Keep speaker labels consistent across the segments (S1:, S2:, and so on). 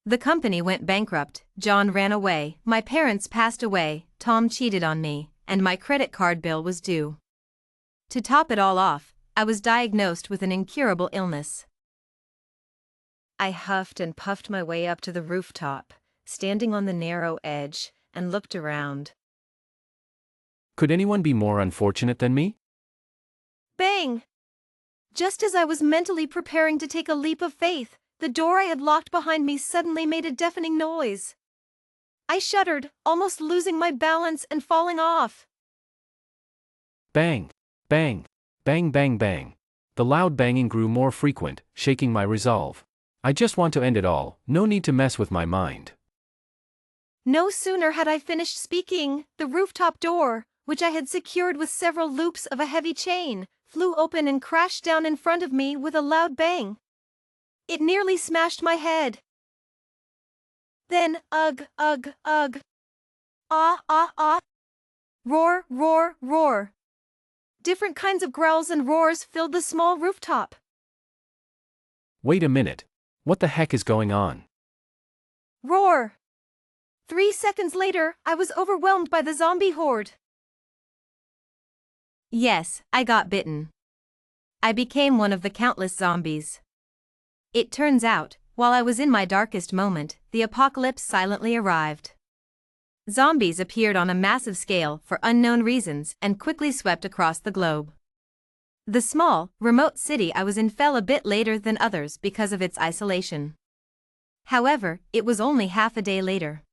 S1: The company went bankrupt, John ran away, my parents passed away, Tom cheated on me, and my credit card bill was due. To top it all off, I was diagnosed with an incurable illness. I huffed and puffed my way up to the rooftop, standing on the narrow edge, and looked around.
S2: Could anyone be more unfortunate than me?
S1: Bang! Just as I was mentally preparing to take a leap of faith, the door I had locked behind me suddenly made a deafening noise. I shuddered, almost losing my balance and falling off.
S2: Bang! Bang! Bang bang bang. The loud banging grew more frequent, shaking my resolve. I just want to end it all, no need to mess with my mind.
S1: No sooner had I finished speaking, the rooftop door, which I had secured with several loops of a heavy chain, flew open and crashed down in front of me with a loud bang. It nearly smashed my head. Then, ugh, ugh, ugh. Ah, ah, ah. Roar, roar, roar. Different kinds of growls and roars filled the small rooftop.
S2: Wait a minute. What the heck is going on?
S1: Roar. 3 seconds later, I was overwhelmed by the zombie horde. Yes, I got bitten. I became one of the countless zombies. It turns out, while I was in my darkest moment, the apocalypse silently arrived. Zombies appeared on a massive scale for unknown reasons and quickly swept across the globe. The small, remote city I was in fell a bit later than others because of its isolation. However, it was only half a day later.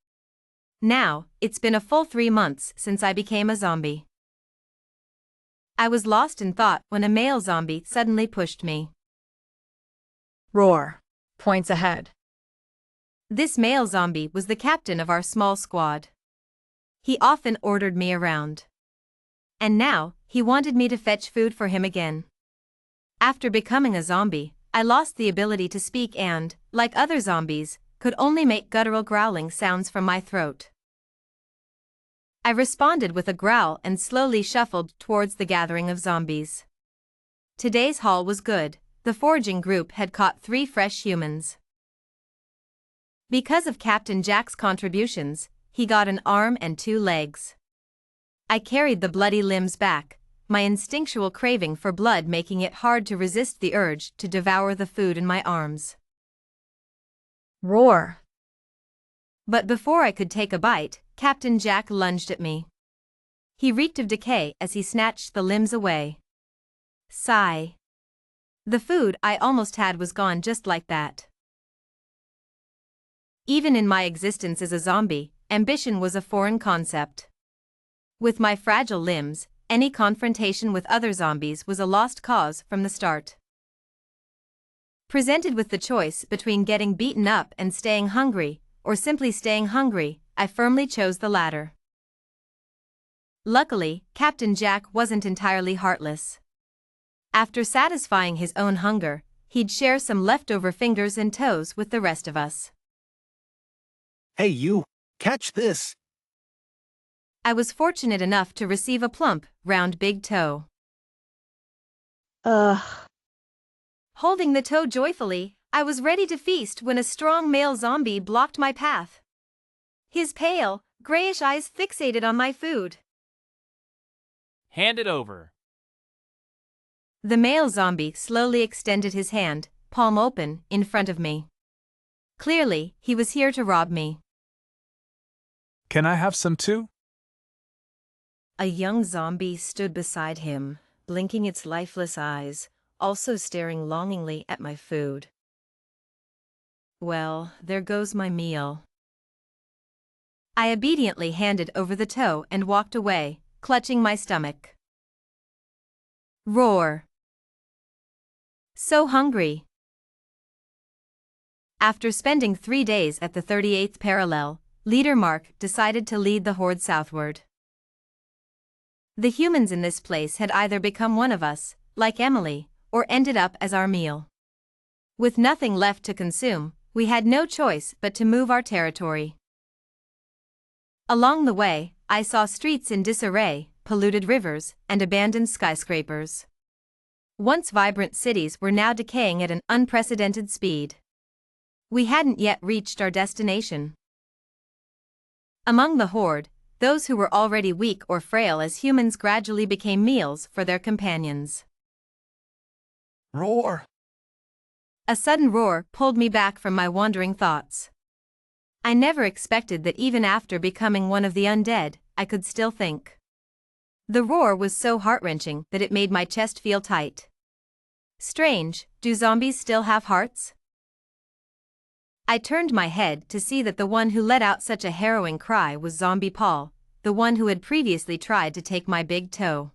S1: Now, it's been a full 3 months since I became a zombie. I was lost in thought when a male zombie suddenly pushed me.
S3: Roar. Points ahead.
S1: This male zombie was the captain of our small squad. He often ordered me around. And now, he wanted me to fetch food for him again. After becoming a zombie, I lost the ability to speak and, like other zombies, could only make guttural growling sounds from my throat. I responded with a growl and slowly shuffled towards the gathering of zombies. Today's haul was good. The foraging group had caught 3 fresh humans. Because of Captain Jack's contributions, he got an arm and 2 legs. I carried the bloody limbs back, my instinctual craving for blood making it hard to resist the urge to devour the food in my arms.
S3: Roar.
S1: But before I could take a bite, Captain Jack lunged at me. He reeked of decay as he snatched the limbs away. Sigh. The food I almost had was gone just like that. Even in my existence as a zombie, ambition was a foreign concept. With my fragile limbs, any confrontation with other zombies was a lost cause from the start. Presented with the choice between getting beaten up and staying hungry, or simply staying hungry, I firmly chose the latter. Luckily, Captain Jack wasn't entirely heartless. After satisfying his own hunger, he'd share some leftover fingers and toes with the rest of us.
S4: Hey you, catch this!
S1: I was fortunate enough to receive a plump, round big toe.
S3: Ugh.
S1: Holding the toe joyfully, I was ready to feast when a strong male zombie blocked my path. His pale, grayish eyes fixated on my food.
S5: Hand it over.
S1: The male zombie slowly extended his hand, palm open, in front of me. Clearly, he was here to rob me.
S6: Can I have some too?
S1: A young zombie stood beside him, blinking its lifeless eyes, also staring longingly at my food. Well, there goes my meal. I obediently handed over the toe and walked away, clutching my stomach. Roar. So hungry. After spending 3 days at the 38th parallel, Leader Mark decided to lead the horde southward. The humans in this place had either become one of us, like Emily, or ended up as our meal. With nothing left to consume, we had no choice but to move our territory. Along the way, I saw streets in disarray, polluted rivers, and abandoned skyscrapers. Once vibrant cities were now decaying at an unprecedented speed. We hadn't yet reached our destination. Among the horde, those who were already weak or frail as humans gradually became meals for their companions.
S4: Roar!
S1: A sudden roar pulled me back from my wandering thoughts. I never expected that even after becoming one of the undead, I could still think. The roar was so heart-wrenching that it made my chest feel tight. Strange, do zombies still have hearts? I turned my head to see that the one who let out such a harrowing cry was Zombie Paul, the one who had previously tried to take my big toe.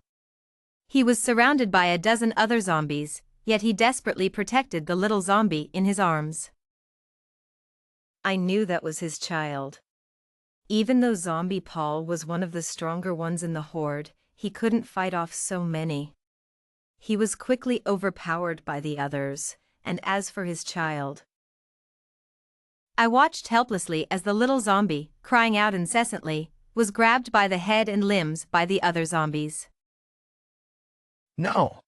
S1: He was surrounded by a dozen other zombies, yet he desperately protected the little zombie in his arms. I knew that was his child. Even though Zombie Paul was one of the stronger ones in the horde, he couldn't fight off so many. He was quickly overpowered by the others, and as for his child, I watched helplessly as the little zombie, crying out incessantly, was grabbed by the head and limbs by the other zombies.
S4: No!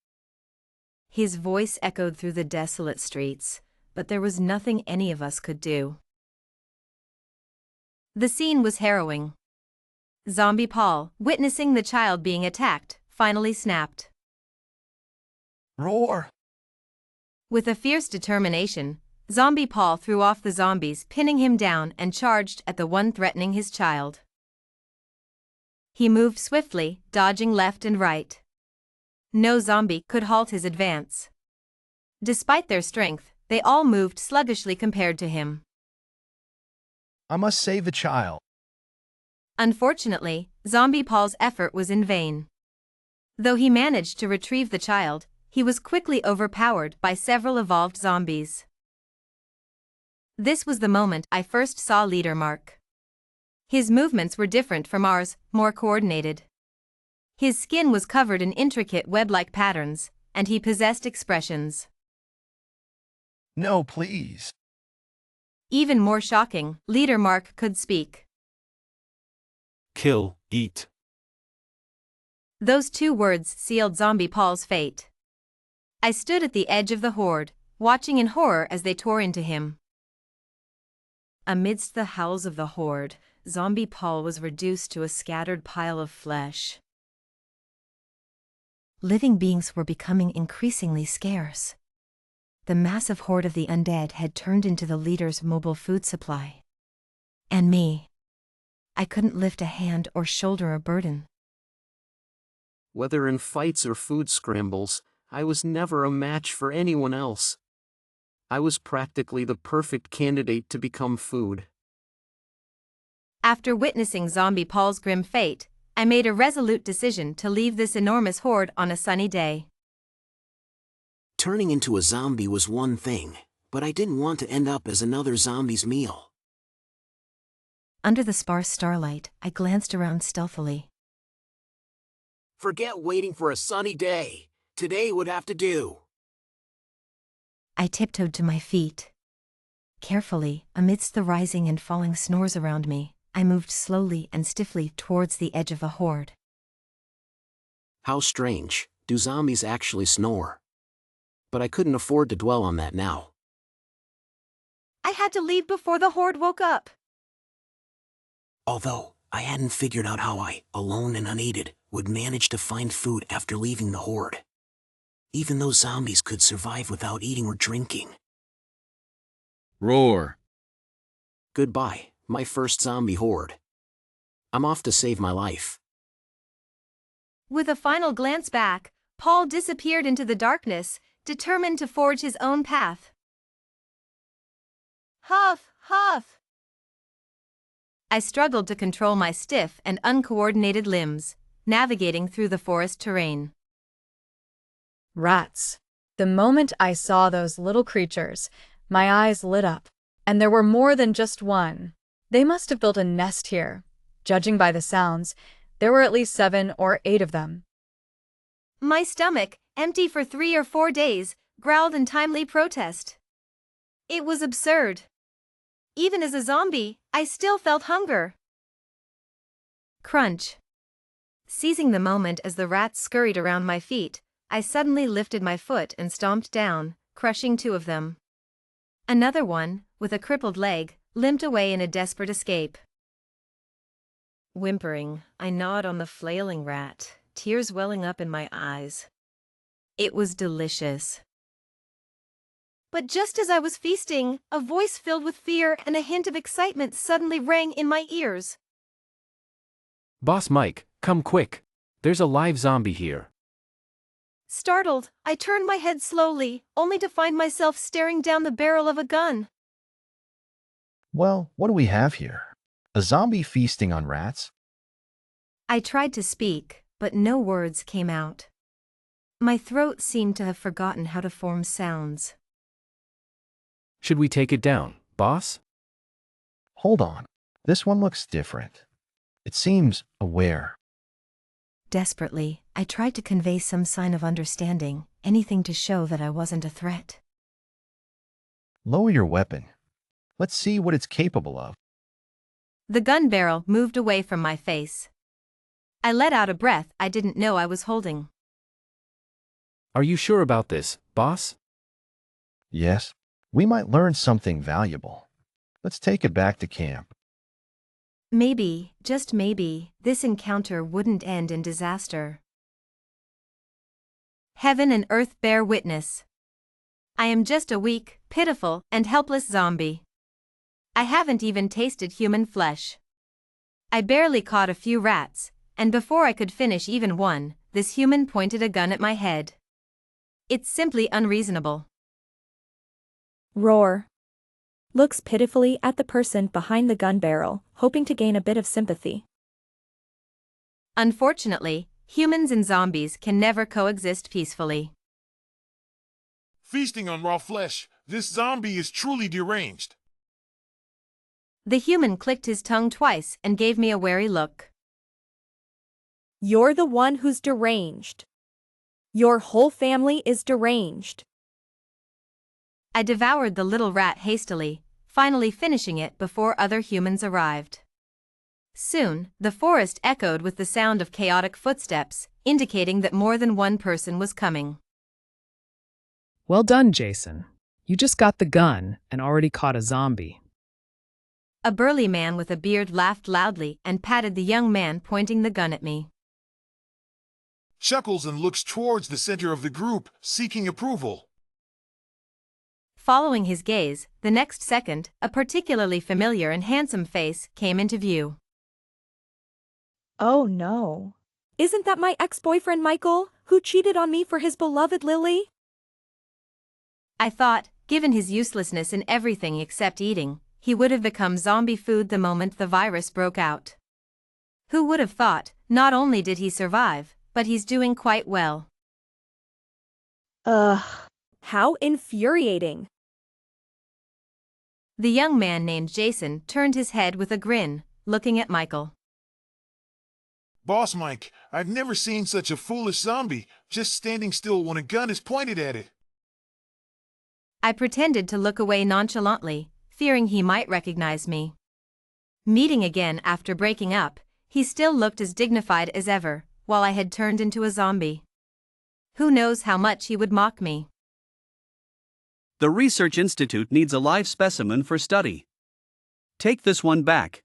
S1: His voice echoed through the desolate streets, but there was nothing any of us could do. The scene was harrowing. Zombie Paul, witnessing the child being attacked, finally snapped.
S4: Roar!
S1: With a fierce determination, Zombie Paul threw off the zombies, pinning him down, and charged at the one threatening his child. He moved swiftly, dodging left and right. No zombie could halt his advance. Despite their strength, they all moved sluggishly compared to him.
S4: I must save the child.
S1: Unfortunately, Zombie Paul's effort was in vain. Though he managed to retrieve the child, he was quickly overpowered by several evolved zombies. This was the moment I first saw Leader Mark. His movements were different from ours, more coordinated. His skin was covered in intricate web-like patterns, and he possessed expressions.
S4: No, please.
S1: Even more shocking, Leader Mark could speak.
S2: Kill, eat.
S1: Those two words sealed Zombie Paul's fate. I stood at the edge of the horde, watching in horror as they tore into him. Amidst the howls of the horde, Zombie Paul was reduced to a scattered pile of flesh. Living beings were becoming increasingly scarce. The massive horde of the undead had turned into the leader's mobile food supply. And me. I couldn't lift a hand or shoulder a burden.
S3: Whether in fights or food scrambles, I was never a match for anyone else. I was practically the perfect candidate to become food.
S1: After witnessing Zombie Paul's grim fate, I made a resolute decision to leave this enormous horde on a sunny day.
S7: Turning into a zombie was one thing, but I didn't want to end up as another zombie's meal.
S1: Under the sparse starlight, I glanced around stealthily.
S7: Forget waiting for a sunny day. Today would have to do.
S1: I tiptoed to my feet. Carefully, amidst the rising and falling snores around me, I moved slowly and stiffly towards the edge of the horde.
S7: How strange, do zombies actually snore? But I couldn't afford to dwell on that now.
S1: I had to leave before the horde woke up.
S7: Although, I hadn't figured out how I, alone and unaided, would manage to find food after leaving the horde. Even though zombies could survive without eating or drinking.
S3: Roar! Goodbye, my first zombie horde. I'm off to save my life.
S1: With a final glance back, Paul disappeared into the darkness, determined to forge his own path. Huff, huff! I struggled to control my stiff and uncoordinated limbs, navigating through the forest terrain.
S8: Rats. The moment I saw those little creatures, my eyes lit up, and there were more than just one. They must have built a nest here. Judging by the sounds, there were at least 7 or 8 of them.
S1: My stomach, empty for 3 or 4 days, growled in timely protest. It was absurd. Even as a zombie, I still felt hunger. Crunch. Seizing the moment as the rats scurried around my feet, I suddenly lifted my foot and stomped down, crushing 2 of them. Another one, with a crippled leg, limped away in a desperate escape. Whimpering, I gnawed on the flailing rat, tears welling up in my eyes. It was delicious. But just as I was feasting, a voice filled with fear and a hint of excitement suddenly rang in my ears.
S2: Boss Mike, come quick. There's a live zombie here.
S1: Startled, I turned my head slowly, only to find myself staring down the barrel of a gun.
S4: Well, what do we have here? A zombie feasting on rats?
S1: I tried to speak, but no words came out. My throat seemed to have forgotten how to form sounds.
S2: Should we take it down, boss?
S4: Hold on. This one looks different. It seems aware.
S1: Desperately, I tried to convey some sign of understanding, anything to show that I wasn't a threat.
S4: Lower your weapon. Let's see what it's capable of.
S1: The gun barrel moved away from my face. I let out a breath I didn't know I was holding.
S2: Are you sure about this, boss?
S4: Yes, we might learn something valuable. Let's take it back to camp.
S1: Maybe, just maybe, this encounter wouldn't end in disaster. Heaven and earth bear witness. I am just a weak, pitiful, and helpless zombie. I haven't even tasted human flesh. I barely caught a few rats, and before I could finish even one, this human pointed a gun at my head. It's simply unreasonable.
S9: Roar. Looks pitifully at the person behind the gun barrel, hoping to gain a bit of sympathy.
S1: Unfortunately, humans and zombies can never coexist peacefully.
S10: Feasting on raw flesh, this zombie is truly deranged.
S1: The human clicked his tongue twice and gave me a wary look.
S9: You're the one who's deranged. Your whole family is deranged.
S1: I devoured the little rat hastily, finally finishing it before other humans arrived. Soon, the forest echoed with the sound of chaotic footsteps, indicating that more than one person was coming.
S11: Well done, Jason. You just got the gun and already caught a zombie.
S1: A burly man with a beard laughed loudly and patted the young man pointing the gun at me.
S10: Chuckles and looks towards the center of the group, seeking approval.
S1: Following his gaze, the next second, a particularly familiar and handsome face came into view.
S9: Oh no. Isn't that my ex-boyfriend Michael, who cheated on me for his beloved Lily?
S1: I thought, given his uselessness in everything except eating, he would have become zombie food the moment the virus broke out. Who would have thought, not only did he survive, but he's doing quite well.
S9: Ugh. How infuriating.
S1: The young man named Jason turned his head with a grin, looking at Michael.
S10: Boss Mike, I've never seen such a foolish zombie, just standing still when a gun is pointed at it.
S1: I pretended to look away nonchalantly, fearing he might recognize me. Meeting again after breaking up, he still looked as dignified as ever, while I had turned into a zombie. Who knows how much he would mock me.
S12: The Research Institute needs a live specimen for study. Take this one back.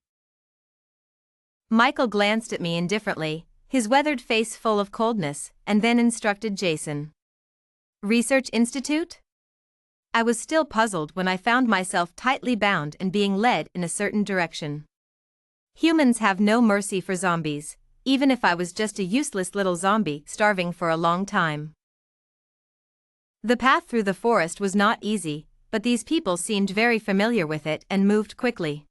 S1: Michael glanced at me indifferently, his weathered face full of coldness, and then instructed Jason. Research Institute? I was still puzzled when I found myself tightly bound and being led in a certain direction. Humans have no mercy for zombies, even if I was just a useless little zombie starving for a long time. The path through the forest was not easy, but these people seemed very familiar with it and moved quickly.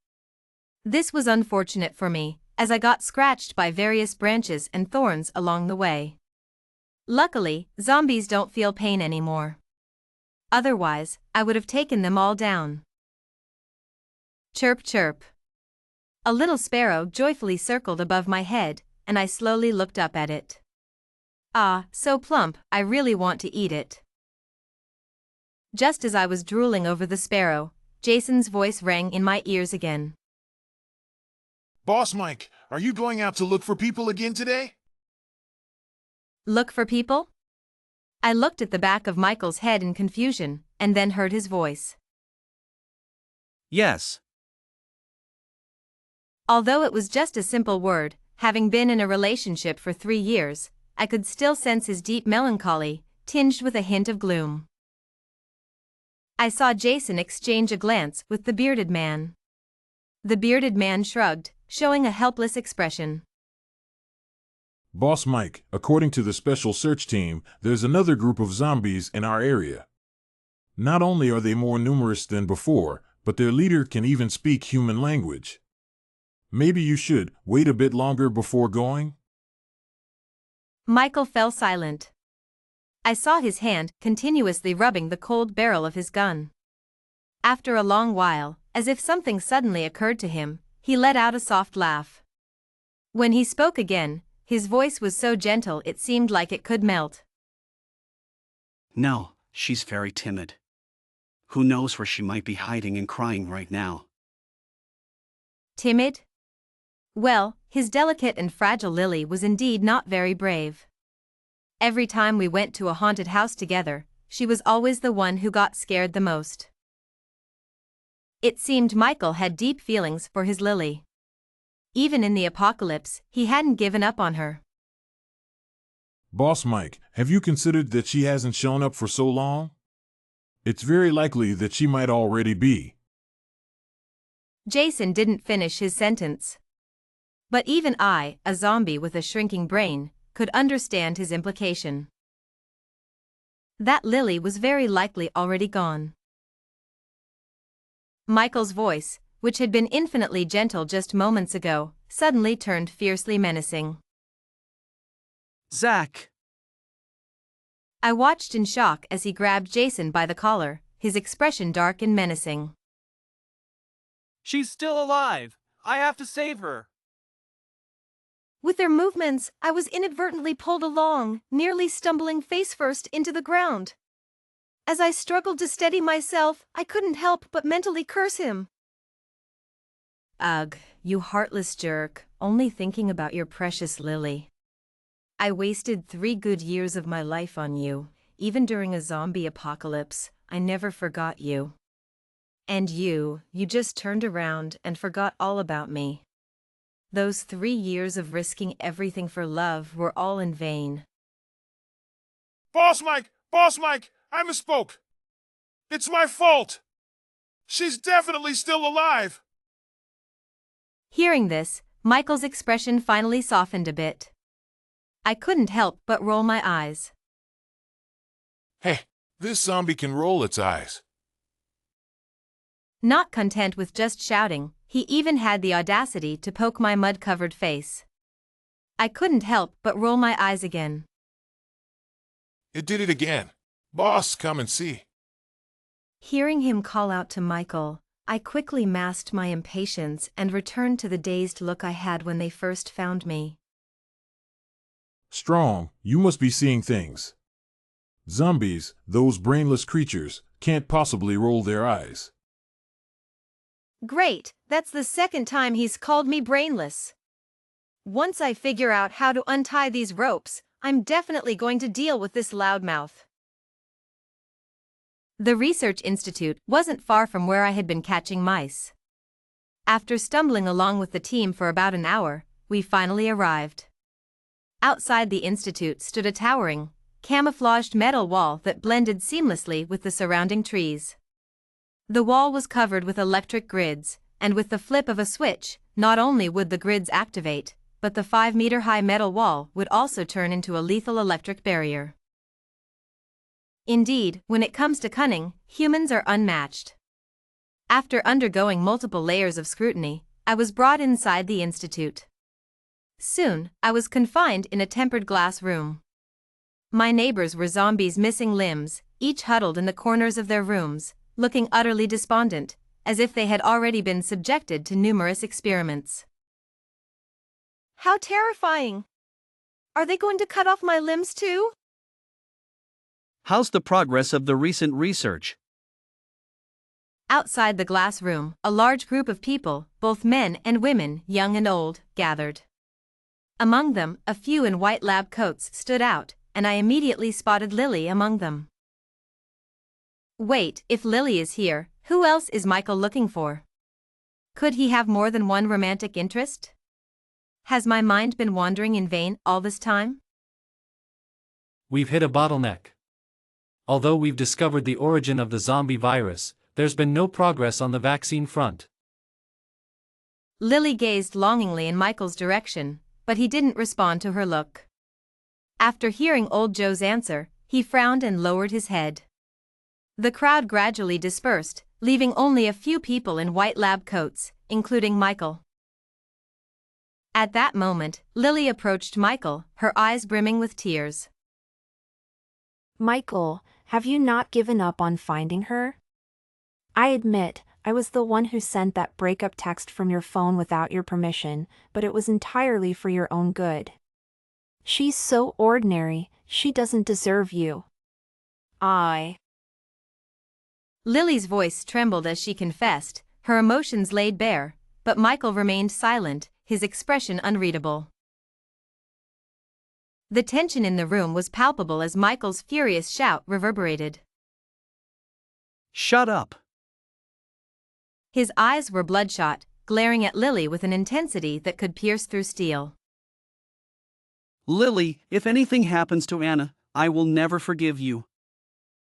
S1: This was unfortunate for me, as I got scratched by various branches and thorns along the way. Luckily, zombies don't feel pain anymore. Otherwise, I would have taken them all down. Chirp chirp. A little sparrow joyfully circled above my head, and I slowly looked up at it. Ah, so plump, I really want to eat it. Just as I was drooling over the sparrow, Jason's voice rang in my ears again.
S10: Boss Mike, are you going out to look for people again today?
S1: Look for people? I looked at the back of Michael's head in confusion, and then heard his voice.
S12: Yes.
S1: Although it was just a simple word, having been in a relationship for 3 years, I could still sense his deep melancholy, tinged with a hint of gloom. I saw Jason exchange a glance with the bearded man. The bearded man shrugged, showing a helpless expression.
S10: Boss Mike, according to the special search team, there's another group of zombies in our area. Not only are they more numerous than before, but their leader can even speak human language. Maybe you should wait a bit longer before going?
S1: Michael fell silent. I saw his hand continuously rubbing the cold barrel of his gun. After a long while, as if something suddenly occurred to him, he let out a soft laugh. When he spoke again, his voice was so gentle it seemed like it could melt.
S12: No, she's very timid. Who knows where she might be hiding and crying right now?
S1: Timid? Well, his delicate and fragile Lily was indeed not very brave. Every time we went to a haunted house together, she was always the one who got scared the most. It seemed Michael had deep feelings for his Lily. Even in the apocalypse, he hadn't given up on her.
S10: Boss Mike, have you considered that she hasn't shown up for so long? It's very likely that she might already be.
S1: Jason didn't finish his sentence. But even I, a zombie with a shrinking brain, could understand his implication. That Lily was very likely already gone. Michael's voice, which had been infinitely gentle just moments ago, suddenly turned fiercely menacing.
S12: Zach!
S1: I watched in shock as he grabbed Jason by the collar, his expression dark and menacing.
S5: She's still alive! I have to save her!
S9: With their movements, I was inadvertently pulled along, nearly stumbling face first into the ground. As I struggled to steady myself, I couldn't help but mentally curse him.
S1: Ugh, you heartless jerk, only thinking about your precious Lily. I wasted 3 good years of my life on you, even during a zombie apocalypse, I never forgot you. And you just turned around and forgot all about me. Those 3 years of risking everything for love were all in vain.
S10: Boss Mike! I misspoke! It's my fault! She's definitely still alive!
S1: Hearing this, Michael's expression finally softened a bit. I couldn't help but roll my eyes.
S10: Hey, this zombie can roll its eyes.
S1: Not content with just shouting, he even had the audacity to poke my mud-covered face. I couldn't help but roll my eyes again.
S10: It did it again. Boss, come and see.
S1: Hearing him call out to Michael, I quickly masked my impatience and returned to the dazed look I had when they first found me.
S10: Strong, you must be seeing things. Zombies, those brainless creatures, can't possibly roll their eyes.
S9: Great, that's the second time he's called me brainless. Once I figure out how to untie these ropes, I'm definitely going to deal with this loudmouth.
S1: The research institute wasn't far from where I had been catching mice. After stumbling along with the team for about an hour, we finally arrived. Outside the institute stood a towering, camouflaged metal wall that blended seamlessly with the surrounding trees. The wall was covered with electric grids, and with the flip of a switch, not only would the grids activate, but the 5-meter-high metal wall would also turn into a lethal electric barrier. Indeed, when it comes to cunning, humans are unmatched. After undergoing multiple layers of scrutiny, I was brought inside the institute. Soon, I was confined in a tempered glass room. My neighbors were zombies missing limbs, each huddled in the corners of their rooms, looking utterly despondent, as if they had already been subjected to numerous experiments.
S9: How terrifying! Are they going to cut off my limbs too?
S12: How's the progress of the recent research?
S1: Outside the glass room, a large group of people, both men and women, young and old, gathered. Among them, a few in white lab coats stood out, and I immediately spotted Lily among them. Wait, if Lily is here, who else is Michael looking for? Could he have more than one romantic interest? Has my mind been wandering in vain all this time?
S2: We've hit a bottleneck. Although we've discovered the origin of the zombie virus, there's been no progress on the vaccine front.
S1: Lily gazed longingly in Michael's direction, but he didn't respond to her look. After hearing old Joe's answer, he frowned and lowered his head. The crowd gradually dispersed, leaving only a few people in white lab coats, including Michael. At that moment, Lily approached Michael, her eyes brimming with tears.
S13: Michael, have you not given up on finding her? I admit, I was the one who sent that breakup text from your phone without your permission, but it was entirely for your own good. She's so ordinary, she doesn't deserve you.
S1: Lily's voice trembled as she confessed, her emotions laid bare, but Michael remained silent, his expression unreadable. The tension in the room was palpable as Michael's furious shout reverberated.
S12: Shut up.
S1: His eyes were bloodshot, glaring at Lily with an intensity that could pierce through steel.
S12: Lily, if anything happens to Anna, I will never forgive you.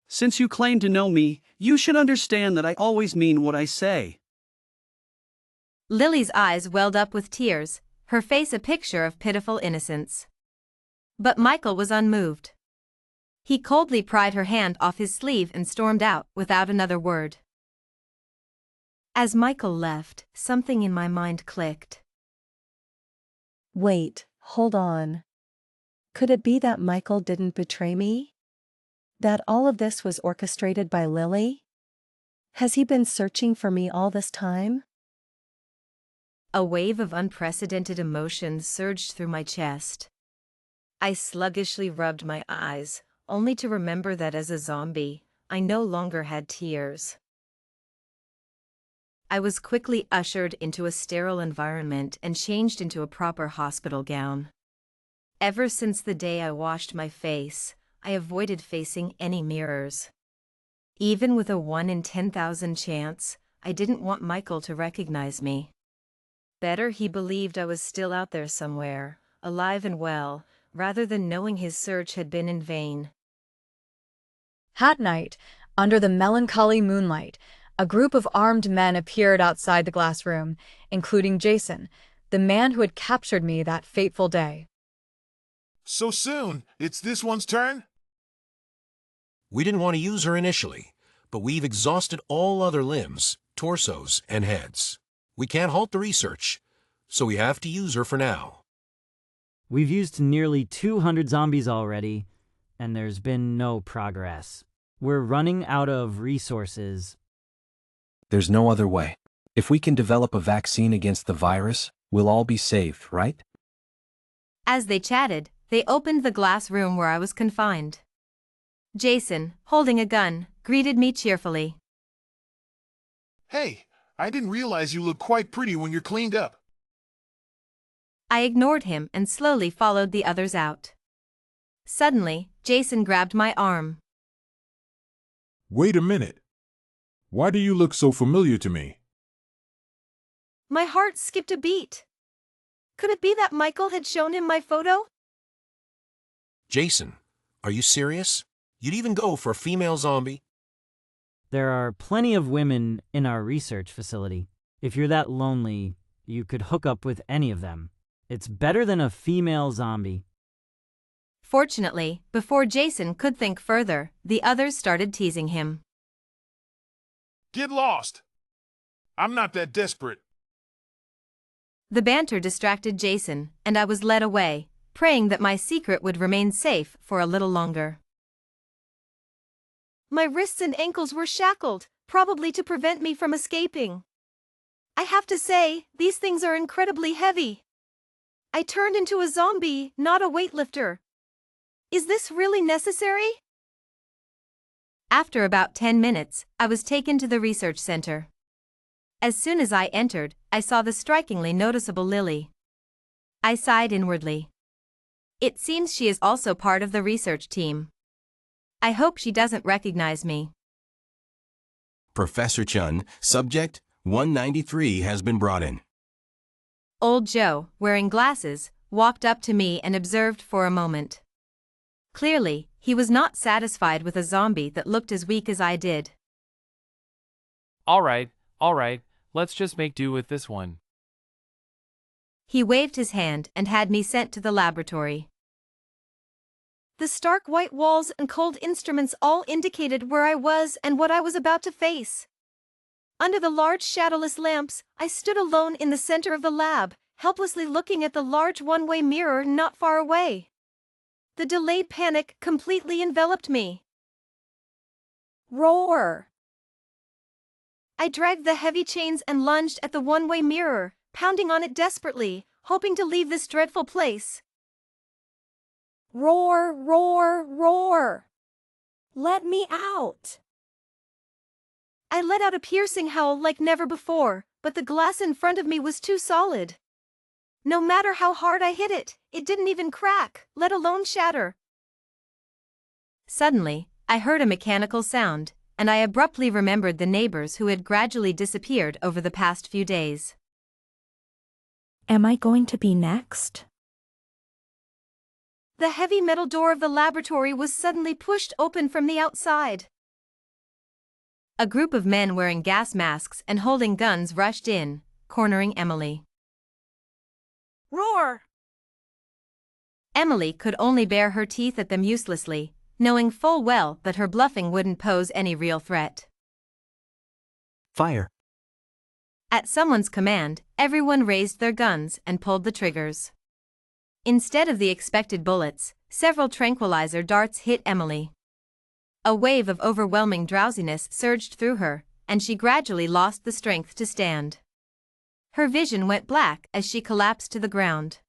S12: Since you claim to know me, you should understand that I always mean what I say.
S1: Lily's eyes welled up with tears, her face a picture of pitiful innocence. But Michael was unmoved. He coldly pried her hand off his sleeve and stormed out without another word. As Michael left, something in my mind clicked.
S14: Wait, hold on. Could it be that Michael didn't betray me? That all of this was orchestrated by Lily? Has he been searching for me all this time?
S1: A wave of unprecedented emotions surged through my chest. I sluggishly rubbed my eyes, only to remember that as a zombie, I no longer had tears. I was quickly ushered into a sterile environment and changed into a proper hospital gown. Ever since the day I washed my face, I avoided facing any mirrors. Even with a 1 in 10,000 chance, I didn't want Michael to recognize me. Better he believed I was still out there somewhere, alive and well, rather than knowing his search had been in vain.
S8: At night, under the melancholy moonlight, a group of armed men appeared outside the glass room, including Jason, the man who had captured me that fateful day.
S15: So soon? It's this one's turn?
S16: We didn't want to use her initially, but we've exhausted all other limbs, torsos, and heads. We can't halt the research, so we have to use her for now.
S17: We've used nearly 200 zombies already, and there's been no progress. We're running out of resources.
S18: There's no other way. If we can develop a vaccine against the virus, we'll all be saved, right?
S1: As they chatted, they opened the glass room where I was confined. Jason, holding a gun, greeted me cheerfully.
S15: Hey, I didn't realize you look quite pretty when you're cleaned up.
S1: I ignored him and slowly followed the others out. Suddenly, Jason grabbed my arm.
S10: Wait a minute. Why do you look so familiar to me?
S9: My heart skipped a beat. Could it be that Michael had shown him my photo?
S16: Jason, are you serious? You'd even go for a female zombie?
S17: There are plenty of women in our research facility. If you're that lonely, you could hook up with any of them. It's better than a female zombie.
S1: Fortunately, before Jason could think further, the others started teasing him.
S15: Get lost. I'm not that desperate.
S1: The banter distracted Jason, and I was led away, praying that my secret would remain safe for a little longer.
S9: My wrists and ankles were shackled, probably to prevent me from escaping. I have to say, these things are incredibly heavy. I turned into a zombie, not a weightlifter. Is this really necessary?
S1: After about 10 minutes, I was taken to the research center. As soon as I entered, I saw the strikingly noticeable Lily. I sighed inwardly. It seems she is also part of the research team. I hope she doesn't recognize me.
S16: Professor Chen, subject 193 has been brought in.
S1: Old Joe, wearing glasses, walked up to me and observed for a moment. Clearly, he was not satisfied with a zombie that looked as weak as I did.
S5: All right, let's just make do with this one.
S1: He waved his hand and had me sent to the laboratory.
S9: The stark white walls and cold instruments all indicated where I was and what I was about to face. Under the large shadowless lamps, I stood alone in the center of the lab, helplessly looking at the large one-way mirror not far away. The delayed panic completely enveloped me. Roar! I dragged the heavy chains and lunged at the one-way mirror, pounding on it desperately, hoping to leave this dreadful place. Roar, roar, roar! Let me out! I let out a piercing howl like never before, but the glass in front of me was too solid. No matter how hard I hit it, it didn't even crack, let alone shatter.
S1: Suddenly, I heard a mechanical sound, and I abruptly remembered the neighbors who had gradually disappeared over the past few days.
S13: Am I going to be next?
S9: The heavy metal door of the laboratory was suddenly pushed open from the outside.
S1: A group of men wearing gas masks and holding guns rushed in, cornering Emily.
S9: Roar!
S1: Emily could only bare her teeth at them uselessly, knowing full well that her bluffing wouldn't pose any real threat.
S7: Fire.
S1: At someone's command, everyone raised their guns and pulled the triggers. Instead of the expected bullets, several tranquilizer darts hit Emily. A wave of overwhelming drowsiness surged through her, and she gradually lost the strength to stand. Her vision went black as she collapsed to the ground.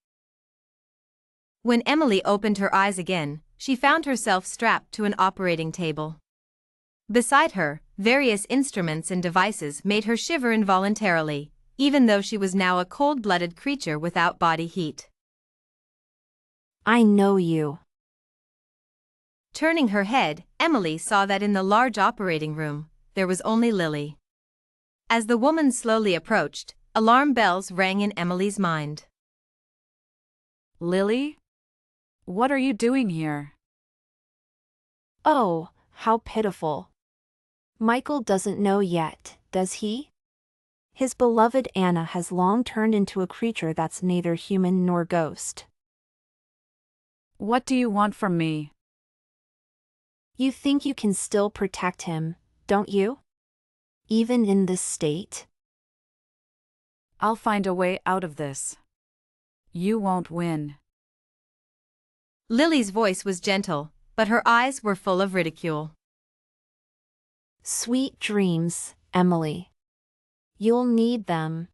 S1: When Emily opened her eyes again, she found herself strapped to an operating table. Beside her, various instruments and devices made her shiver involuntarily, even though she was now a cold-blooded creature without body heat.
S13: I know you.
S1: Turning her head, Emily saw that in the large operating room, there was only Lily. As the woman slowly approached, alarm bells rang in Emily's mind.
S19: Lily? What are you doing here?
S13: Oh, how pitiful. Michael doesn't know yet, does he? His beloved Anna has long turned into a creature that's neither human nor ghost.
S19: What do you want from me?
S13: You think you can still protect him, don't you? Even in this state?
S19: I'll find a way out of this. You won't win.
S1: Lily's voice was gentle, but her eyes were full of ridicule.
S13: Sweet dreams, Emily. You'll need them.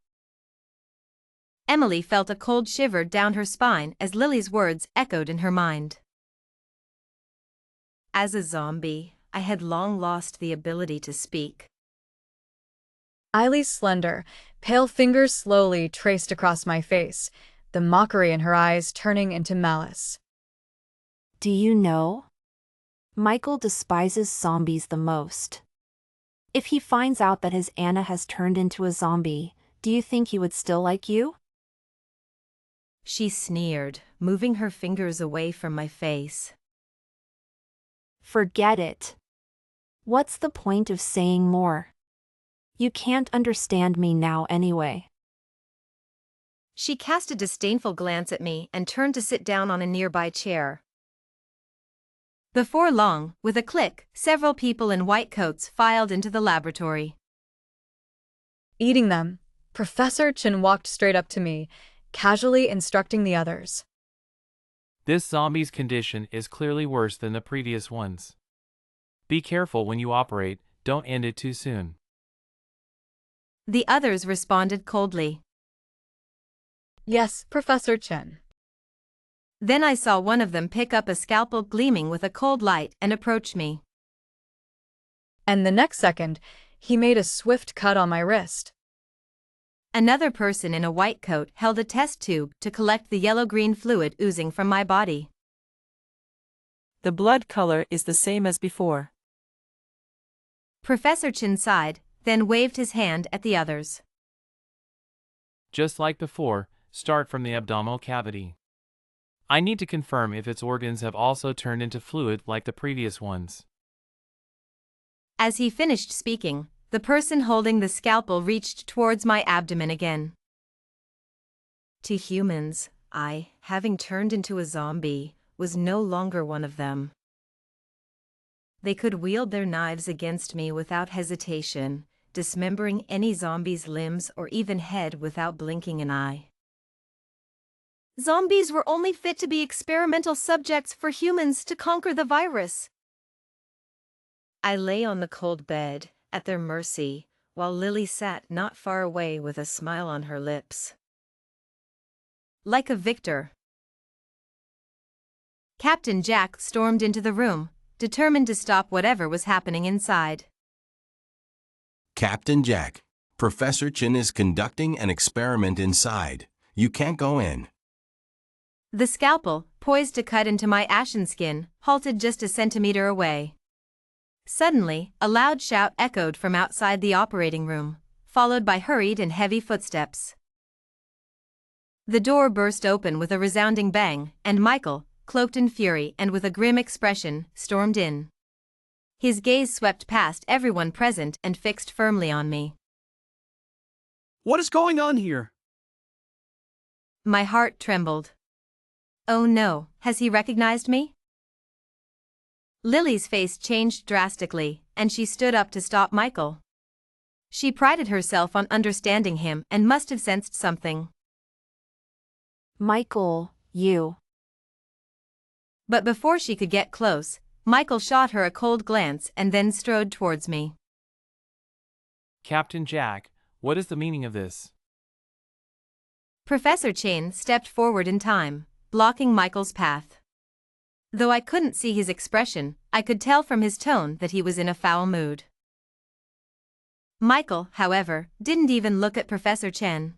S1: Emily felt a cold shiver down her spine as Lily's words echoed in her mind. As a zombie, I had long lost the ability to speak.
S8: Eileen's slender, pale fingers slowly traced across my face, the mockery in her eyes turning into malice.
S13: Do you know? Michael despises zombies the most. If he finds out that his Anna has turned into a zombie, do you think he would still like you?
S1: She sneered, moving her fingers away from my face.
S13: Forget it. What's the point of saying more? You can't understand me now anyway.
S1: She cast a disdainful glance at me and turned to sit down on a nearby chair. Before long, with a click, several people in white coats filed into the laboratory.
S8: Eating them, Professor Chen walked straight up to me, casually instructing the others.
S5: This zombie's condition is clearly worse than the previous ones. Be careful when you operate, don't end it too soon.
S1: The others responded coldly.
S8: Yes, Professor Chen.
S1: Then I saw one of them pick up a scalpel gleaming with a cold light and approach me.
S8: And the next second, he made a swift cut on my wrist.
S1: Another person in a white coat held a test tube to collect the yellow-green fluid oozing from my body.
S20: The blood color is the same as before.
S1: Professor Chen sighed, then waved his hand at the others.
S5: Just like before, start from the abdominal cavity. I need to confirm if its organs have also turned into fluid like the previous ones.
S1: As he finished speaking, the person holding the scalpel reached towards my abdomen again. To humans, I, having turned into a zombie, was no longer one of them. They could wield their knives against me without hesitation, dismembering any zombie's limbs or even head without blinking an eye.
S9: Zombies were only fit to be experimental subjects for humans to conquer the virus.
S1: I lay on the cold bed, at their mercy, while Lily sat not far away with a smile on her lips. Like a victor, Captain Jack stormed into the room, determined to stop whatever was happening inside.
S16: Captain Jack, Professor Chen is conducting an experiment inside. You can't go in.
S1: The scalpel, poised to cut into my ashen skin, halted just a centimeter away. Suddenly, a loud shout echoed from outside the operating room, followed by hurried and heavy footsteps. The door burst open with a resounding bang, and Michael, cloaked in fury and with a grim expression, stormed in. His gaze swept past everyone present and fixed firmly on me.
S12: What is going on here?
S1: My heart trembled. Oh no, has he recognized me? Lily's face changed drastically, and she stood up to stop Michael. She prided herself on understanding him and must have sensed something.
S13: Michael, you.
S1: But before she could get close, Michael shot her a cold glance and then strode towards me.
S5: Captain Jack, what is the meaning of this?
S1: Professor Chen stepped forward in time, blocking Michael's path. Though I couldn't see his expression, I could tell from his tone that he was in a foul mood. Michael, however, didn't even look at Professor Chen.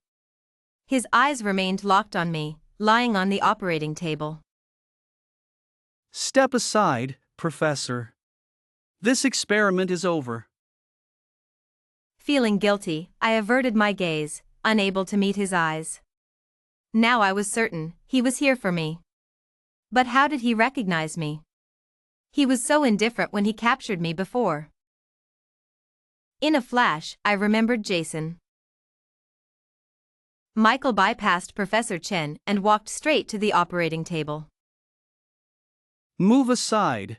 S1: His eyes remained locked on me, lying on the operating table.
S12: Step aside, Professor. This experiment is over.
S1: Feeling guilty, I averted my gaze, unable to meet his eyes. Now I was certain he was here for me. But how did he recognize me? He was so indifferent when he captured me before. In a flash, I remembered Jason. Michael bypassed Professor Chen and walked straight to the operating table.
S12: Move aside.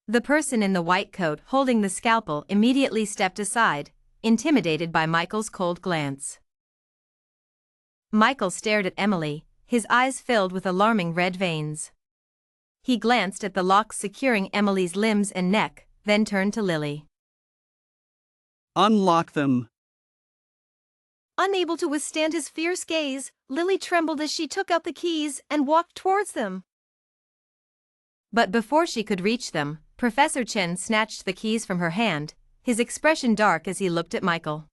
S1: The person in the white coat holding the scalpel immediately stepped aside, intimidated by Michael's cold glance. Michael stared at Emily, his eyes filled with alarming red veins. He glanced at the locks securing Emily's limbs and neck, then turned to Lily.
S12: Unlock them.
S9: Unable to withstand his fierce gaze, Lily trembled as she took out the keys and walked towards them.
S1: But before she could reach them, Professor Chen snatched the keys from her hand, his expression dark as he looked at Michael.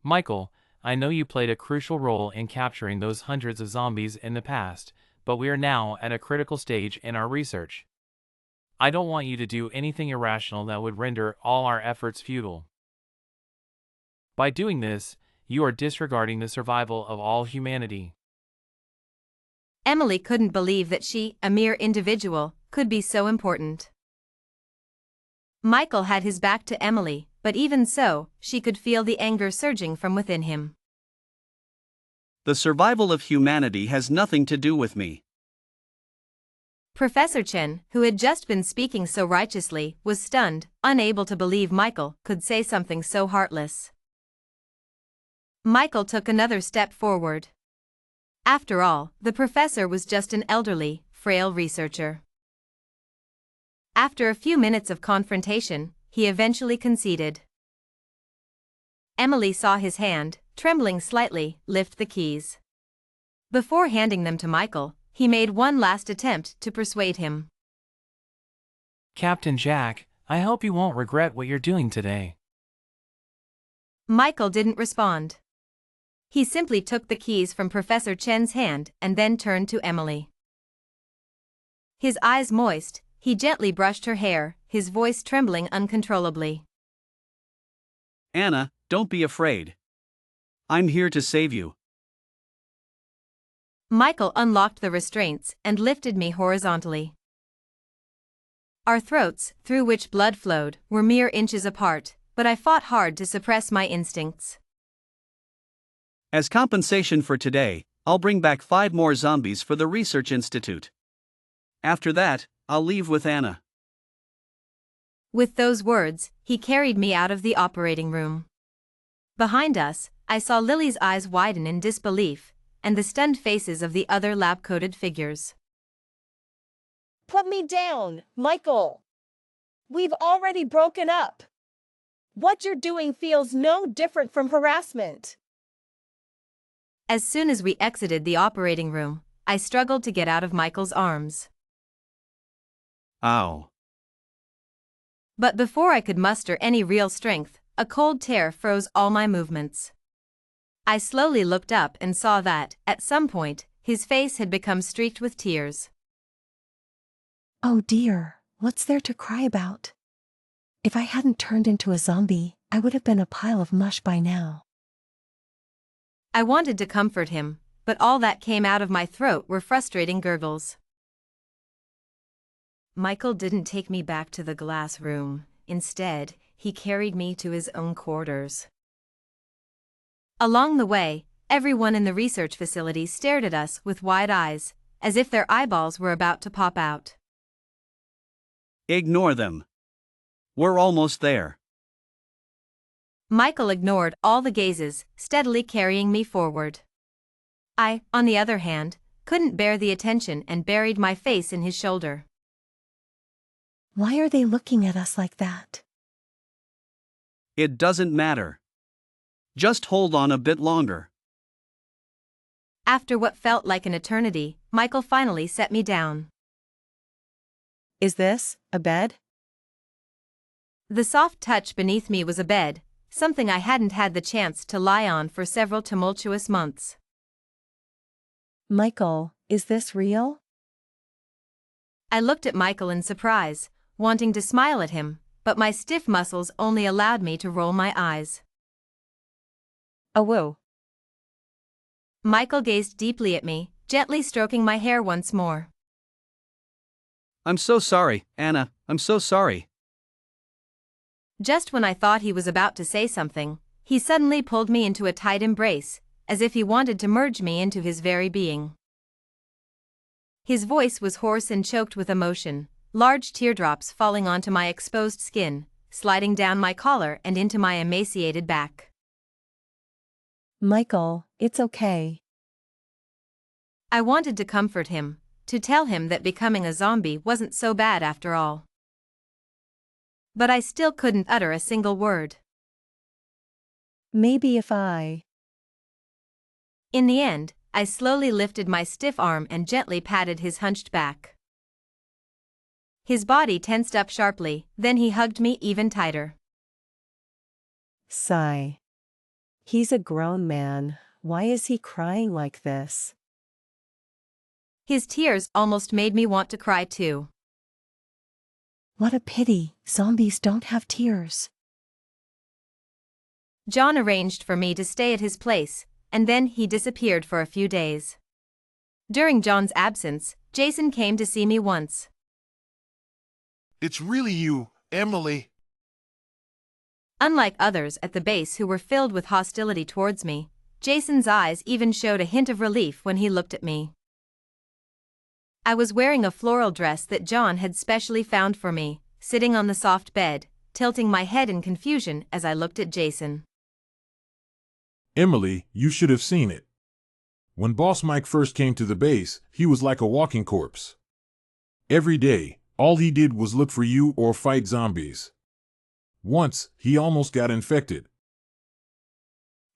S5: Michael, I know you played a crucial role in capturing those hundreds of zombies in the past, but we are now at a critical stage in our research. I don't want you to do anything irrational that would render all our efforts futile. By doing this, you are disregarding the survival of all humanity.
S1: Emily couldn't believe that she, a mere individual, could be so important. Michael had his back to Emily, but even so, she could feel the anger surging from within him.
S12: The survival of humanity has nothing to do with me.
S1: Professor Chen, who had just been speaking so righteously, was stunned, unable to believe Michael could say something so heartless. Michael took another step forward. After all, the professor was just an elderly, frail researcher. After a few minutes of confrontation, he eventually conceded. Emily saw his hand, trembling slightly, lift the keys. Before handing them to Michael, he made one last attempt to persuade him.
S5: Captain Jack, I hope you won't regret what you're doing today.
S1: Michael didn't respond. He simply took the keys from Professor Chen's hand and then turned to Emily. His eyes moist, he gently brushed her hair, his voice trembling uncontrollably.
S12: Anna, don't be afraid. I'm here to save you.
S1: Michael unlocked the restraints and lifted me horizontally. Our throats, through which blood flowed, were mere inches apart, but I fought hard to suppress my instincts.
S12: As compensation for today, I'll bring back 5 more zombies for the Research Institute. After that, I'll leave with Anna.
S1: With those words, he carried me out of the operating room. Behind us, I saw Lily's eyes widen in disbelief, and the stunned faces of the other lab-coated figures.
S9: Put me down, Michael. We've already broken up. What you're doing feels no different from harassment.
S1: As soon as we exited the operating room, I struggled to get out of Michael's arms.
S12: Ow.
S1: But before I could muster any real strength, a cold tear froze all my movements. I slowly looked up and saw that, at some point, his face had become streaked with tears.
S14: Oh dear, what's there to cry about? If I hadn't turned into a zombie, I would have been a pile of mush by now.
S1: I wanted to comfort him, but all that came out of my throat were frustrating gurgles. Michael didn't take me back to the glass room. Instead, he carried me to his own quarters. Along the way, everyone in the research facility stared at us with wide eyes, as if their eyeballs were about to pop out.
S12: Ignore them. We're almost there.
S1: Michael ignored all the gazes, steadily carrying me forward. I, on the other hand, couldn't bear the attention and buried my face in his shoulder.
S14: Why are they looking at us like that?
S12: It doesn't matter. Just hold on a bit longer.
S1: After what felt like an eternity, Michael finally set me down.
S14: Is this a bed?
S1: The soft touch beneath me was a bed, something I hadn't had the chance to lie on for several tumultuous months.
S14: Michael, is this real?
S1: I looked at Michael in surprise, wanting to smile at him, but my stiff muscles only allowed me to roll my eyes.
S14: Oh whoa.
S1: Michael gazed deeply at me, gently stroking my hair once more.
S12: I'm so sorry, Anna, I'm so sorry.
S1: Just when I thought he was about to say something, he suddenly pulled me into a tight embrace, as if he wanted to merge me into his very being. His voice was hoarse and choked with emotion, large teardrops falling onto my exposed skin, sliding down my collar and into my emaciated back.
S14: Michael, it's okay.
S1: I wanted to comfort him, to tell him that becoming a zombie wasn't so bad after all. But I still couldn't utter a single word.
S14: Maybe if I...
S1: In the end, I slowly lifted my stiff arm and gently patted his hunched back. His body tensed up sharply, then he hugged me even tighter.
S14: Sigh. He's a grown man, why is he crying like this?
S1: His tears almost made me want to cry too.
S14: What a pity, zombies don't have tears.
S1: John arranged for me to stay at his place, and then he disappeared for a few days. During John's absence, Jason came to see me once.
S15: It's really you, Emily.
S1: Unlike others at the base who were filled with hostility towards me, Jason's eyes even showed a hint of relief when he looked at me. I was wearing a floral dress that John had specially found for me, sitting on the soft bed, tilting my head in confusion as I looked at Jason.
S10: Emily, you should have seen it. When Boss Mike first came to the base, he was like a walking corpse. Every day, all he did was look for you or fight zombies. Once, he almost got infected.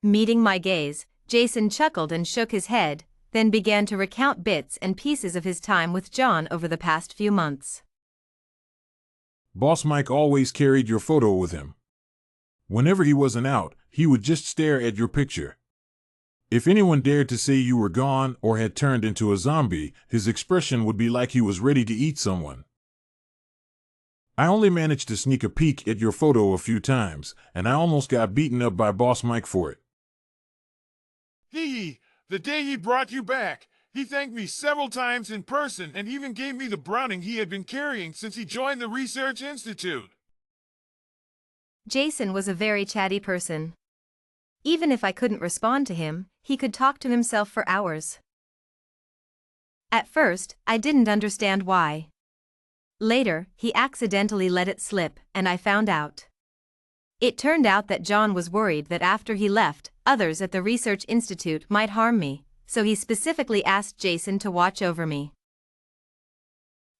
S1: Meeting my gaze, Jason chuckled and shook his head, then began to recount bits and pieces of his time with John over the past few months.
S10: Boss Mike always carried your photo with him. Whenever he wasn't out, he would just stare at your picture. If anyone dared to say you were gone or had turned into a zombie, his expression would be like he was ready to eat someone. I only managed to sneak a peek at your photo a few times, and I almost got beaten up by Boss Mike for it.
S15: The day he brought you back, he thanked me several times in person and even gave me the Browning he had been carrying since he joined the Research Institute.
S1: Jason was a very chatty person. Even if I couldn't respond to him, he could talk to himself for hours. At first, I didn't understand why. Later, he accidentally let it slip, and I found out. It turned out that John was worried that after he left, others at the Research Institute might harm me, so he specifically asked Jason to watch over me.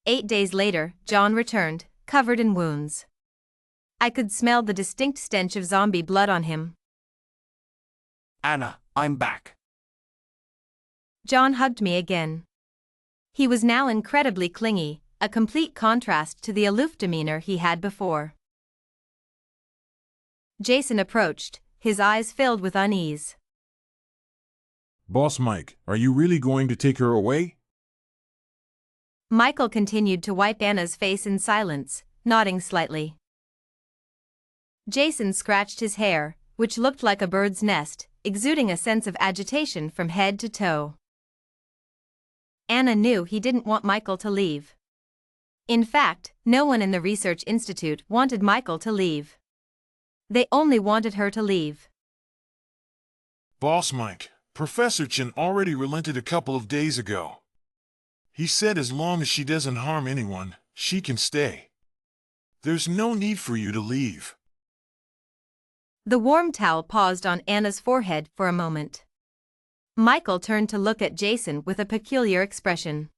S1: 8 days later, John returned, covered in wounds. I could smell the distinct stench of zombie blood on him.
S20: Anna, I'm back.
S1: John hugged me again. He was now incredibly clingy, a complete contrast to the aloof demeanor he had before. Jason approached, his eyes filled with unease.
S10: Boss Mike, are you really going to take her away?
S1: Michael continued to wipe Anna's face in silence, nodding slightly. Jason scratched his hair, which looked like a bird's nest, exuding a sense of agitation from head to toe. Anna knew he didn't want Michael to leave. In fact, no one in the Research Institute wanted Michael to leave. They only wanted her to leave.
S15: Boss Mike, Professor Chen already relented a couple of days ago. He said as long as she doesn't harm anyone, she can stay. There's no need for you to leave.
S1: The warm towel paused on Anna's forehead for a moment. Michael turned to look at Jason with a peculiar expression.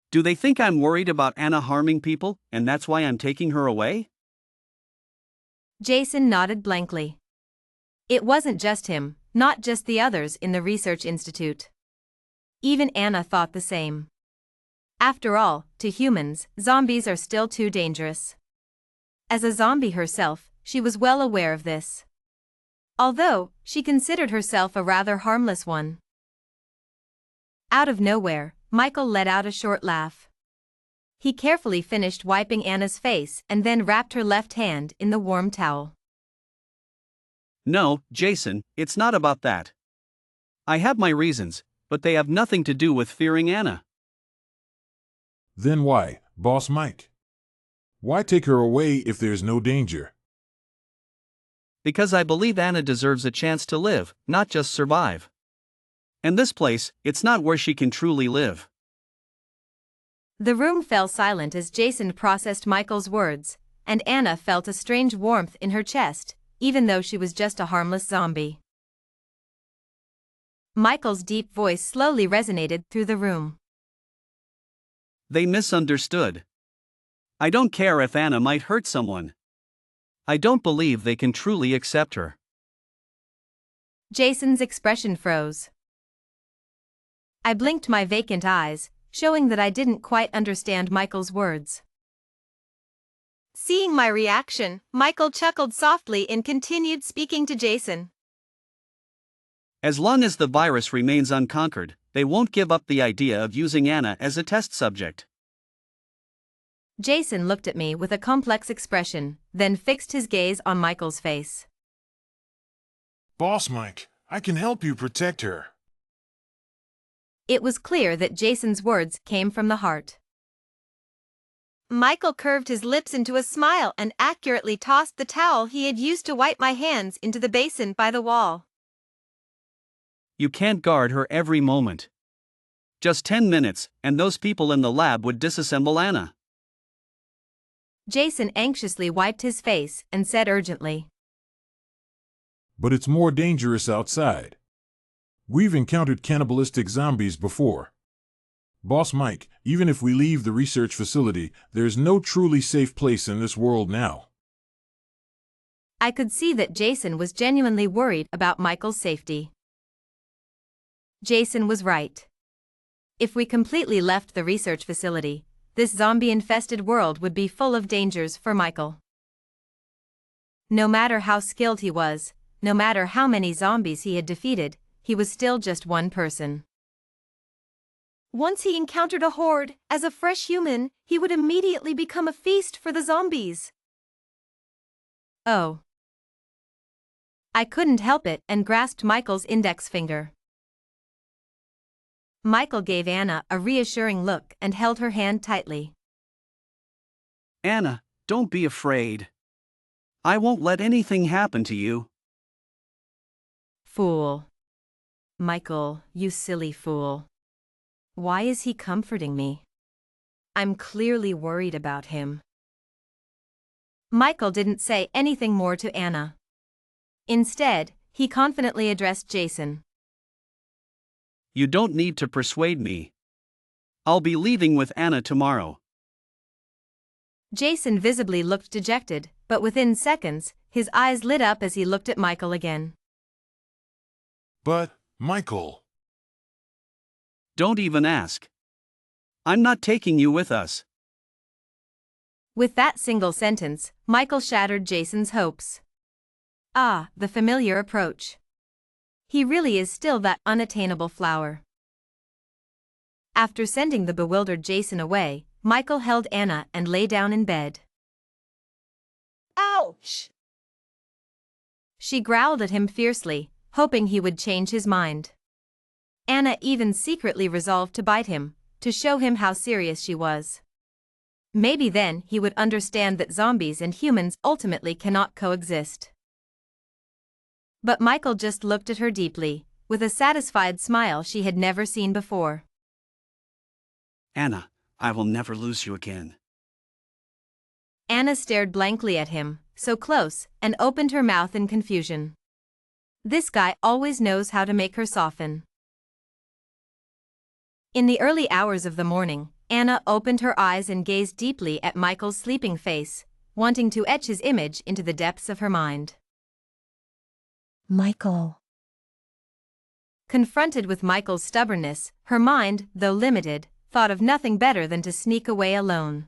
S12: Do they think I'm worried about Anna harming people, and that's why I'm taking her away?
S1: Jason nodded blankly. It wasn't just him, not just the others in the Research Institute. Even Anna thought the same. After all, to humans, zombies are still too dangerous. As a zombie herself, she was well aware of this. Although, she considered herself a rather harmless one. Out of nowhere, Michael let out a short laugh. He carefully finished wiping Anna's face and then wrapped her left hand in the warm towel.
S12: No, Jason, it's not about that. I have my reasons, but they have nothing to do with fearing Anna.
S10: Then why, Boss Mike? Why take her away if there's no danger?
S12: Because I believe Anna deserves a chance to live, not just survive. And this place, it's not where she can truly live.
S1: The room fell silent as Jason processed Michael's words, and Anna felt a strange warmth in her chest, even though she was just a harmless zombie. Michael's deep voice slowly resonated through the room.
S12: They misunderstood. I don't care if Anna might hurt someone. I don't believe they can truly accept her.
S1: Jason's expression froze. I blinked my vacant eyes, showing that I didn't quite understand Michael's words.
S9: Seeing my reaction, Michael chuckled softly and continued speaking to Jason.
S12: As long as the virus remains unconquered, they won't give up the idea of using Anna as a test subject.
S1: Jason looked at me with a complex expression, then fixed his gaze on Michael's face.
S15: Boss Mike, I can help you protect her.
S1: It was clear that Jason's words came from the heart.
S9: Michael curved his lips into a smile and accurately tossed the towel he had used to wipe my hands into the basin by the wall.
S12: You can't guard her every moment. Just 10 minutes, and those people in the lab would disassemble Anna.
S1: Jason anxiously wiped his face and said urgently.
S10: But it's more dangerous outside. We've encountered cannibalistic zombies before. Boss Mike, even if we leave the research facility, there's no truly safe place in this world now.
S1: I could see that Jason was genuinely worried about Michael's safety. Jason was right. If we completely left the research facility, this zombie-infested world would be full of dangers for Michael. No matter how skilled he was, no matter how many zombies he had defeated, he was still just one person.
S9: Once he encountered a horde, as a fresh human, he would immediately become a feast for the zombies.
S1: Oh. I couldn't help it and grasped Michael's index finger. Michael gave Anna a reassuring look and held her hand tightly.
S12: Anna, don't be afraid. I won't let anything happen to you.
S1: Fool. Michael, you silly fool. Why is he comforting me? I'm clearly worried about him. Michael didn't say anything more to Anna. Instead, he confidently addressed Jason.
S12: You don't need to persuade me. I'll be leaving with Anna tomorrow.
S1: Jason visibly looked dejected, but within seconds, his eyes lit up as he looked at Michael again.
S15: But, Michael.
S12: Don't even ask. I'm not taking you with us.
S1: With that single sentence, Michael shattered Jason's hopes. Ah, the familiar approach. He really is still that unattainable flower. After sending the bewildered Jason away, Michael held Anna and lay down in bed.
S9: Ouch!
S1: She growled at him fiercely, hoping he would change his mind. Anna even secretly resolved to bite him, to show him how serious she was. Maybe then he would understand that zombies and humans ultimately cannot coexist. But Michael just looked at her deeply, with a satisfied smile she had never seen before.
S12: Anna, I will never lose you again.
S1: Anna stared blankly at him, so close, and opened her mouth in confusion. This guy always knows how to make her soften. In the early hours of the morning, Anna opened her eyes and gazed deeply at Michael's sleeping face, wanting to etch his image into the depths of her mind.
S14: Michael.
S1: Confronted with Michael's stubbornness, her mind, though limited, thought of nothing better than to sneak away alone.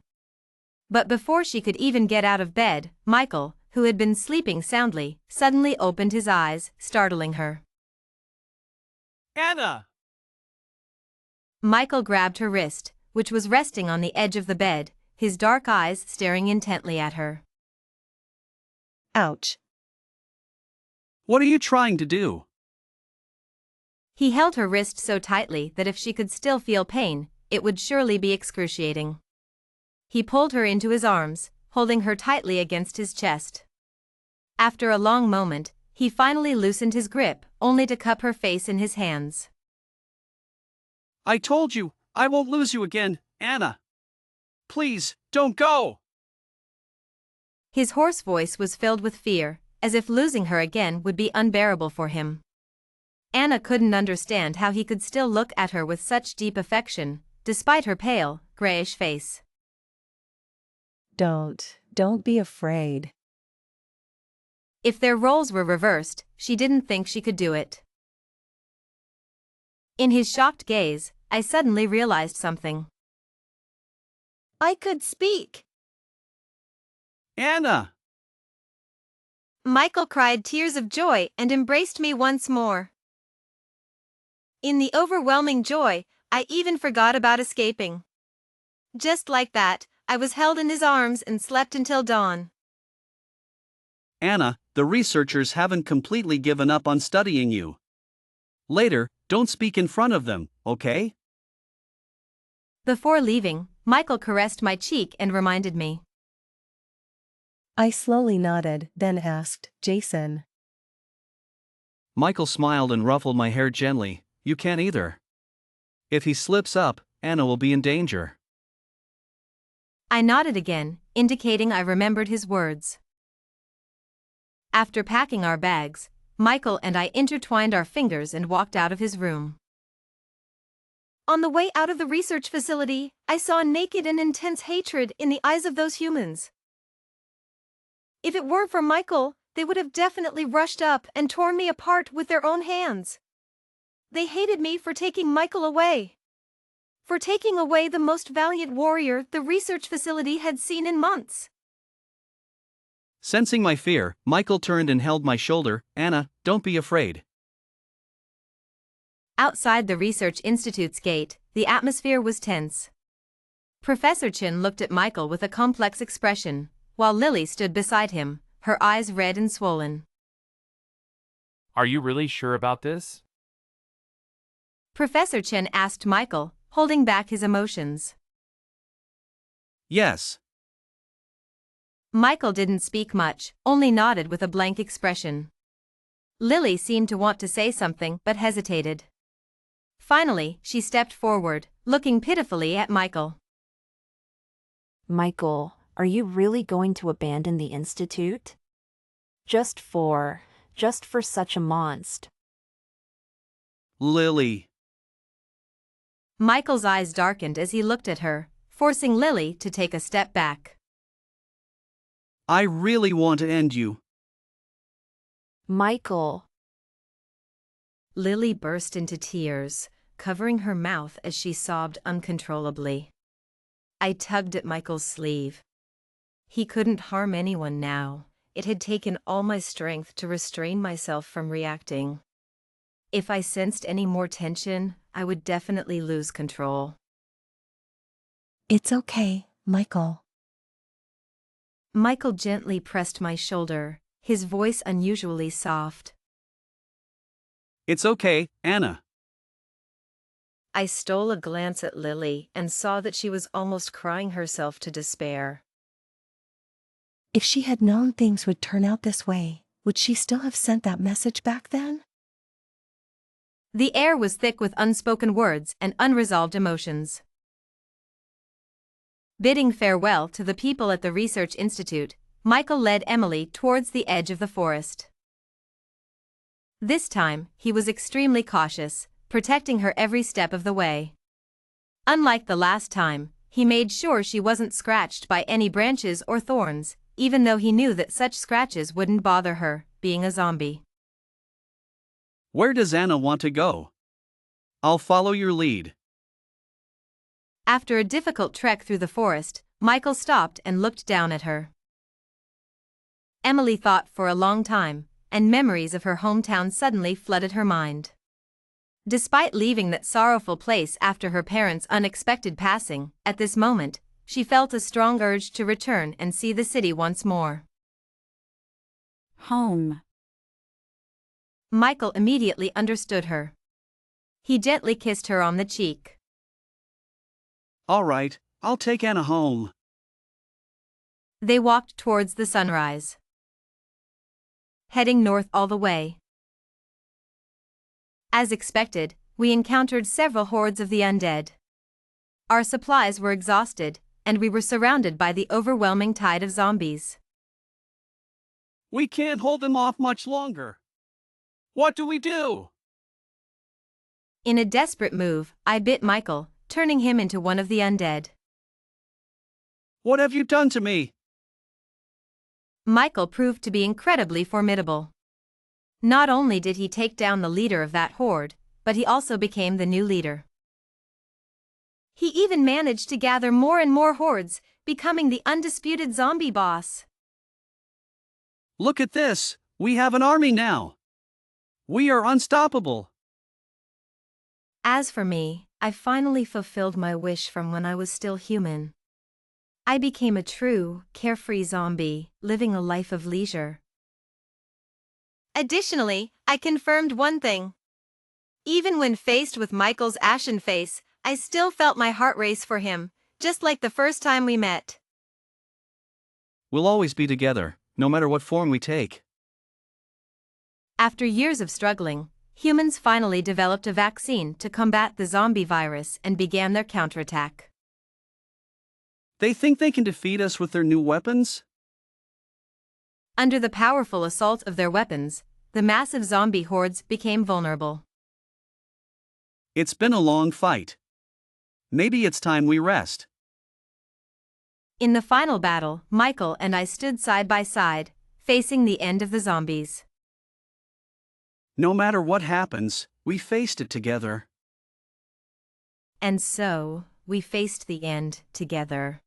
S1: But before she could even get out of bed, Michael, who had been sleeping soundly, suddenly opened his eyes, startling her.
S12: Anna!
S1: Michael grabbed her wrist, which was resting on the edge of the bed, his dark eyes staring intently at her.
S14: Ouch.
S12: What are you trying to do?
S1: He held her wrist so tightly that if she could still feel pain, it would surely be excruciating. He pulled her into his arms, holding her tightly against his chest. After a long moment, he finally loosened his grip, only to cup her face in his hands.
S12: I told you, I won't lose you again, Anna. Please, don't go!
S1: His hoarse voice was filled with fear, as if losing her again would be unbearable for him. Anna couldn't understand how he could still look at her with such deep affection, despite her pale, grayish face.
S14: Don't be afraid.
S1: If their roles were reversed, she didn't think she could do it. In his shocked gaze, I suddenly realized something.
S9: I could speak.
S12: Anna!
S9: Michael cried tears of joy and embraced me once more. In the overwhelming joy, I even forgot about escaping. Just like that, I was held in his arms and slept until dawn.
S12: Anna, the researchers haven't completely given up on studying you. Later, don't speak in front of them, okay?
S1: Before leaving, Michael caressed my cheek and reminded me.
S14: I slowly nodded, then asked, Jason.
S12: Michael smiled and ruffled my hair gently. You can't either. If he slips up, Anna will be in danger.
S1: I nodded again, indicating I remembered his words. After packing our bags, Michael and I intertwined our fingers and walked out of his room.
S9: On the way out of the research facility, I saw naked and intense hatred in the eyes of those humans. If it weren't for Michael, they would have definitely rushed up and torn me apart with their own hands. They hated me for taking Michael away. For taking away the most valiant warrior the research facility had seen in months.
S12: Sensing my fear, Michael turned and held my shoulder. Anna, don't be afraid.
S1: Outside the Research Institute's gate, the atmosphere was tense. Professor Chen looked at Michael with a complex expression, while Lily stood beside him, her eyes red and swollen.
S5: Are you really sure about this?
S1: Professor Chen asked Michael, holding back his emotions.
S12: Yes.
S1: Michael didn't speak much, only nodded with a blank expression. Lily seemed to want to say something but hesitated. Finally, she stepped forward, looking pitifully at Michael.
S13: Michael, are you really going to abandon the Institute? Just for such a monster.
S12: Lily.
S1: Michael's eyes darkened as he looked at her, forcing Lily to take a step back.
S12: I really want to end you.
S13: Michael.
S1: Lily burst into tears, covering her mouth as she sobbed uncontrollably. I tugged at Michael's sleeve. He couldn't harm anyone now. It had taken all my strength to restrain myself from reacting. If I sensed any more tension, I would definitely lose control.
S14: It's okay, Michael.
S1: Michael gently pressed my shoulder, his voice unusually soft.
S12: It's okay, Anna.
S1: I stole a glance at Lily and saw that she was almost crying herself to despair.
S14: If she had known things would turn out this way, would she still have sent that message back then?
S1: The air was thick with unspoken words and unresolved emotions. Bidding farewell to the people at the Research Institute, Michael led Emily towards the edge of the forest. This time, he was extremely cautious, protecting her every step of the way. Unlike the last time, he made sure she wasn't scratched by any branches or thorns, even though he knew that such scratches wouldn't bother her, being a zombie.
S12: Where does Anna want to go? I'll follow your lead.
S1: After a difficult trek through the forest, Michael stopped and looked down at her. Emily thought for a long time, and memories of her hometown suddenly flooded her mind. Despite leaving that sorrowful place after her parents' unexpected passing, at this moment, she felt a strong urge to return and see the city once more.
S19: Home.
S1: Michael immediately understood her. He gently kissed her on the cheek.
S12: All right, I'll take Anna home.
S1: They walked towards the sunrise, heading north all the way. As expected, we encountered several hordes of the undead. Our supplies were exhausted, and we were surrounded by the overwhelming tide of zombies.
S12: We can't hold them off much longer. What do we do?
S1: In a desperate move, I bit Michael, turning him into one of the undead.
S12: What have you done to me?
S1: Michael proved to be incredibly formidable. Not only did he take down the leader of that horde, but he also became the new leader. He even managed to gather more and more hordes, becoming the undisputed zombie boss.
S12: Look at this, we have an army now. We are unstoppable.
S1: As for me, I finally fulfilled my wish from when I was still human. I became a true, carefree zombie, living a life of leisure. Additionally, I confirmed one thing. Even when faced with Michael's ashen face, I still felt my heart race for him, just like the first time we met.
S12: We'll always be together, no matter what form we take.
S1: After years of struggling, humans finally developed a vaccine to combat the zombie virus and began their counterattack.
S12: They think they can defeat us with their new weapons?
S1: Under the powerful assault of their weapons, the massive zombie hordes became vulnerable.
S12: It's been a long fight. Maybe it's time we rest.
S1: In the final battle, Michael and I stood side by side, facing the end of the zombies.
S12: No matter what happens, we faced it together.
S1: And so, we faced the end together.